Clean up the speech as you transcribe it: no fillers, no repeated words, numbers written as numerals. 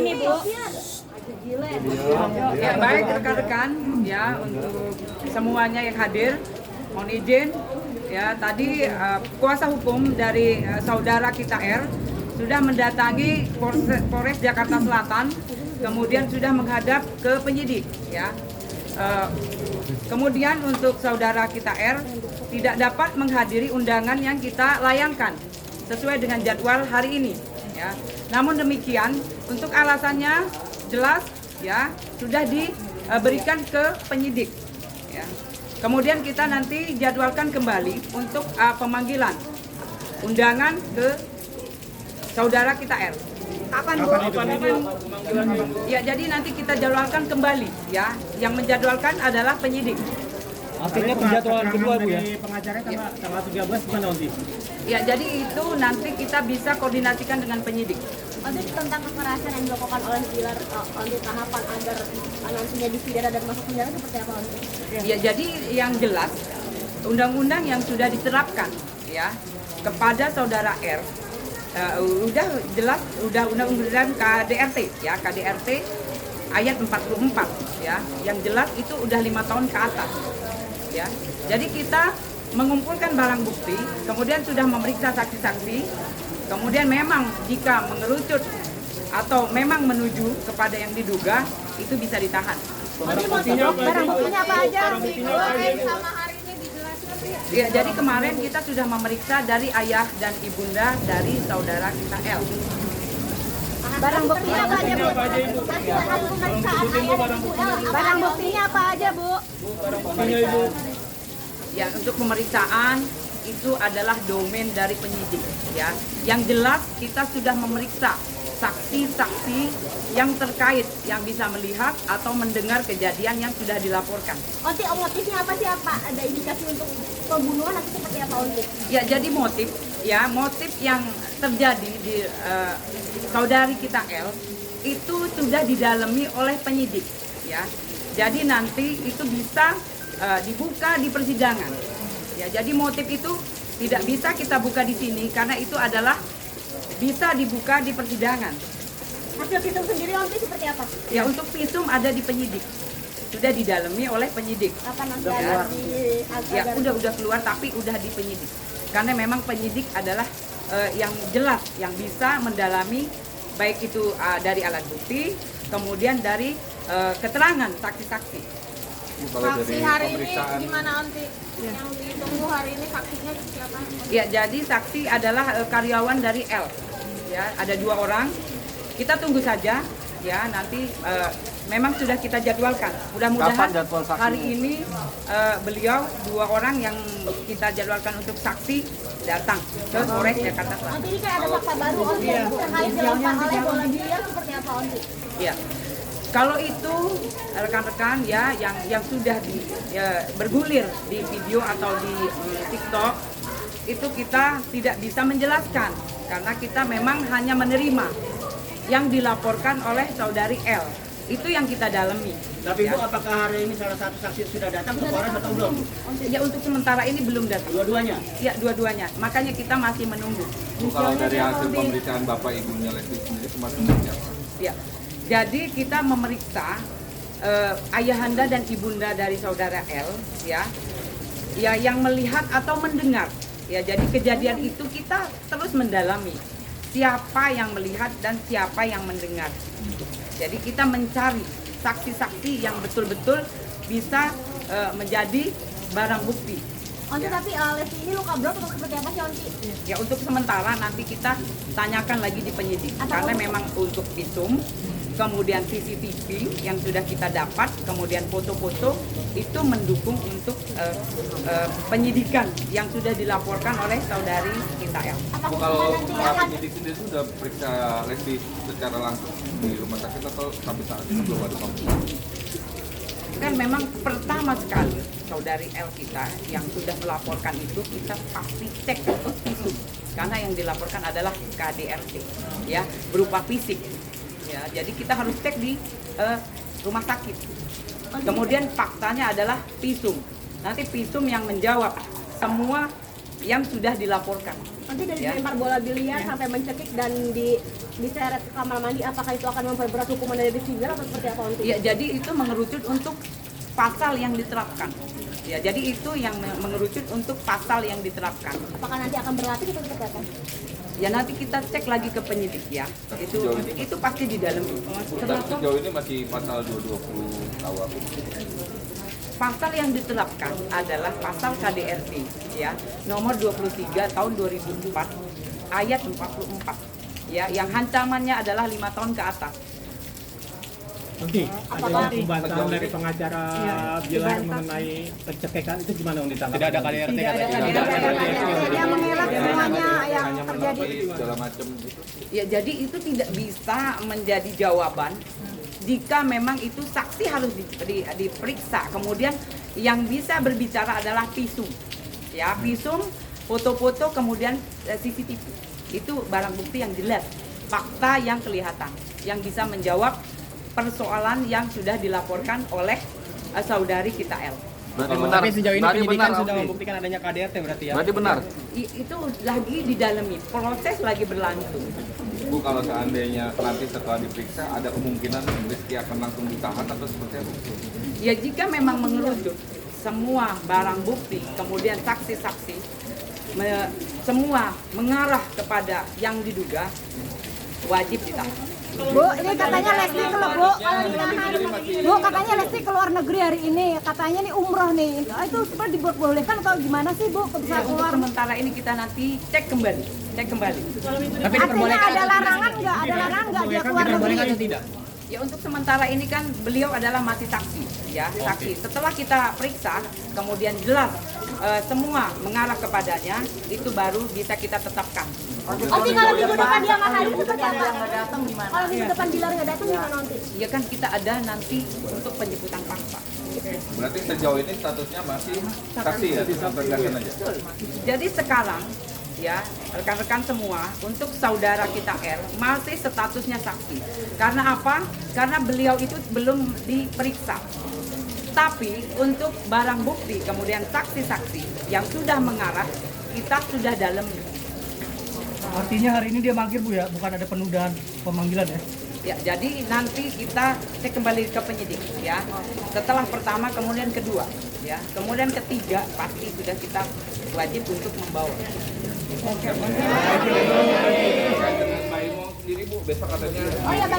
ini, Bu. Ya, baik rekan-rekan ya, untuk semuanya yang hadir, mohon izin ya, tadi kuasa hukum dari saudara kita R sudah mendatangi Polres Jakarta Selatan, kemudian sudah menghadap ke penyidik ya. Kemudian untuk saudara kita R tidak dapat menghadiri undangan yang kita layangkan sesuai dengan jadwal hari ini ya. Namun demikian untuk alasannya jelas ya, sudah diberikan ke penyidik ya. Kemudian kita nanti jadwalkan kembali untuk pemanggilan undangan ke saudara kita R. Kapan Bu? Ya, jadi nanti kita jadwalkan kembali ya. Yang menjadwalkan adalah penyidik. Artinya penjadwalan kedua Bu ya? Pengacaranya tanggal 13 gimana nanti? Ya, jadi itu nanti kita bisa koordinasikan dengan penyidik. Untuk tentang kekerasan yang dilakukan oleh Bilar untuk tahapan agar nantinya dipidana dan masuk penjara seperti apa untuk? Ya, jadi yang jelas undang-undang yang sudah diterapkan ya kepada saudara R udah jelas, udah undang-undang KDRT ya, KDRT ayat 44 ya, yang jelas itu udah 5 tahun ke atas ya. Jadi kita mengumpulkan barang bukti, kemudian sudah memeriksa saksi-saksi, kemudian memang jika mengerucut atau memang menuju kepada yang diduga, itu bisa ditahan. Barang buktinya apa aja? Ya, jadi kemarin kita sudah memeriksa dari ayah dan ibunda dari saudara kita L. Barang buktinya apa aja, Bu? Barang buktinya apa aja, Bu? Ya, untuk pemeriksaan itu adalah domain dari penyidik ya. Yang jelas kita sudah memeriksa saksi-saksi yang terkait, yang bisa melihat atau mendengar kejadian yang sudah dilaporkan. Onti, motifnya apa sih, Pak? Ada indikasi untuk pembunuhan atau seperti apa, Onti? Ya, jadi motif yang terjadi di saudari kita L itu sudah didalami oleh penyidik ya. Jadi nanti itu bisa dibuka di persidangan. Ya, jadi motif itu tidak bisa kita buka di sini karena itu adalah bisa dibuka di persidangan. Hasil visum sendiri, Onti, seperti apa? Ya, untuk visum ada di penyidik. Sudah didalami oleh penyidik. Kapan nanti Ya, udah keluar tapi udah di penyidik. Karena memang penyidik adalah yang jelas, yang bisa mendalami baik itu dari alat bukti, kemudian dari keterangan saksi-saksi. Saksi hari ini gimana, Onti? Yang ditunggu hari ini saksinya siapa? Ya, jadi saksi adalah karyawan dari L. Ya, ada 2 orang. Kita tunggu saja ya, nanti memang sudah kita jadwalkan. Mudah-mudahan hari ini beliau 2 orang yang kita jadwalkan untuk saksi datang ke Polres Jakarta Selatan. Onti, ini kan ada fakta baru, Onti, terkait dilakukan oleh bola biliar seperti apa, Onti? Ya. Kalau itu rekan-rekan ya yang sudah bergulir di video atau di TikTok, itu kita tidak bisa menjelaskan karena kita memang hanya menerima yang dilaporkan oleh saudari L. Itu yang kita dalami. Tapi Bu, apakah hari ini salah satu saksi sudah datang ke Polres atau belum? Ya, untuk sementara ini belum datang. Dua-duanya? Ya, dua-duanya. Makanya kita masih menunggu. Kalau dari hasil pemeriksaan Bapak Ibunya Lesti sendiri kemarin seperti apa? Ya, jadi kita memeriksa ayahanda dan ibunda dari saudara L ya yang melihat atau mendengar ya. Jadi kejadian itu kita terus mendalami siapa yang melihat dan siapa yang mendengar. Jadi kita mencari saksi-saksi yang betul-betul bisa menjadi barang bukti. Onti, tapi Lesti ini luka berat atau seperti apa sih, Onti? Ya, untuk sementara nanti kita tanyakan lagi di penyidik karena memang untuk visum, kemudian CCTV yang sudah kita dapat, kemudian foto-foto itu mendukung untuk penyidikan yang sudah dilaporkan oleh saudari kita L. Kalau penyidik sendiri sudah periksa Lesti secara langsung di rumah sakit atau sampai saat ini belum ada pemeriksaan? Kan memang pertama sekali saudari L kita yang sudah melaporkan itu kita pasti cek visum karena yang dilaporkan adalah KDRT ya, berupa fisik ya. Jadi kita harus cek di rumah sakit. Kemudian faktanya adalah visum. Nanti visum yang menjawab semua yang sudah dilaporkan. Nanti dari Ya. lempar bola biliar sampai mencekik dan diseret ke kamar mandi, apakah itu akan memperberat hukuman dari Rizky Bilar atau seperti apa untuk? Ya, jadi itu mengerucut untuk pasal yang diterapkan. Ya, jadi itu yang mengerucut untuk pasal yang diterapkan. Apakah nanti akan berlatih atau seperti apa? Ya nanti kita cek lagi ke penyidik ya. Itu pasti di dalam. Dan sejauh ini masih pasal 220 KUHP. Pasal yang diterapkan adalah pasal KDRT ya, nomor 23 tahun 2004 ayat 44 ya, yang ancamannya adalah 5 tahun ke atas. Nanti ada pembantahan dari pengacara Bilar mengenai pencegahan itu gimana Undi? Tidak ada KDRT Dia mengelak semuanya yang terjadi. Segala macam gitu. Ya, jadi itu tidak bisa menjadi jawaban jika memang itu saksi harus diperiksa. Kemudian yang bisa berbicara adalah visum. Ya, visum, foto-foto, kemudian CCTV. Itu barang bukti yang jelas, fakta yang kelihatan, yang bisa menjawab persoalan yang sudah dilaporkan oleh saudari kita L. Tapi sejauh ini penyidikan sudah membuktikan adanya KDRT berarti ya? Berarti benar. Itu lagi didalami, proses lagi berlangsung. Bu, kalau seandainya nanti setelah diperiksa ada kemungkinan Rizky akan langsung ditahan atau seperti apa? Ya jika memang mengerucut semua barang bukti, kemudian saksi-saksi, semua mengarah kepada yang diduga, wajib ditahan. Bu, ini katanya Lesti keluar, Bu, katanya Lesti keluar negeri hari ini, katanya nih umroh nih, itu seperti dibolehkan atau gimana sih Bu, bisa Ya, untuk keluar? sementara ini kita nanti cek kembali. Tapi Artinya ada larangan nggak dia keluar negeri? tidak? Ya untuk sementara ini kan beliau adalah masih saksi, ya saksi. Setelah kita periksa, kemudian jelas semua mengarah kepadanya, itu baru bisa kita tetapkan. Nanti kalau minggu depan dia nggak hadir seperti apa? datang gimana? Kalau minggu depan Bilar nggak datang gimana nanti? Ya kan kita ada nanti untuk penjemputan paksa. Berarti sejauh ini statusnya masih saksi ya, tegaskan aja. Jadi sekarang ya rekan-rekan semua, untuk saudara kita R masih statusnya saksi. Karena apa? Karena beliau itu belum diperiksa. Tapi untuk barang bukti kemudian saksi-saksi yang sudah mengarah, kita sudah dalam. Artinya hari ini dia manggil Bu ya, bukan ada penundaan pemanggilan ya? Ya, jadi nanti kita cek kembali ke penyidik ya. Setelah pertama, kemudian kedua, ya. Kemudian ketiga pasti sudah kita wajib untuk membawa. Terkait dengan Pak Imo sendiri Bu, besok katanya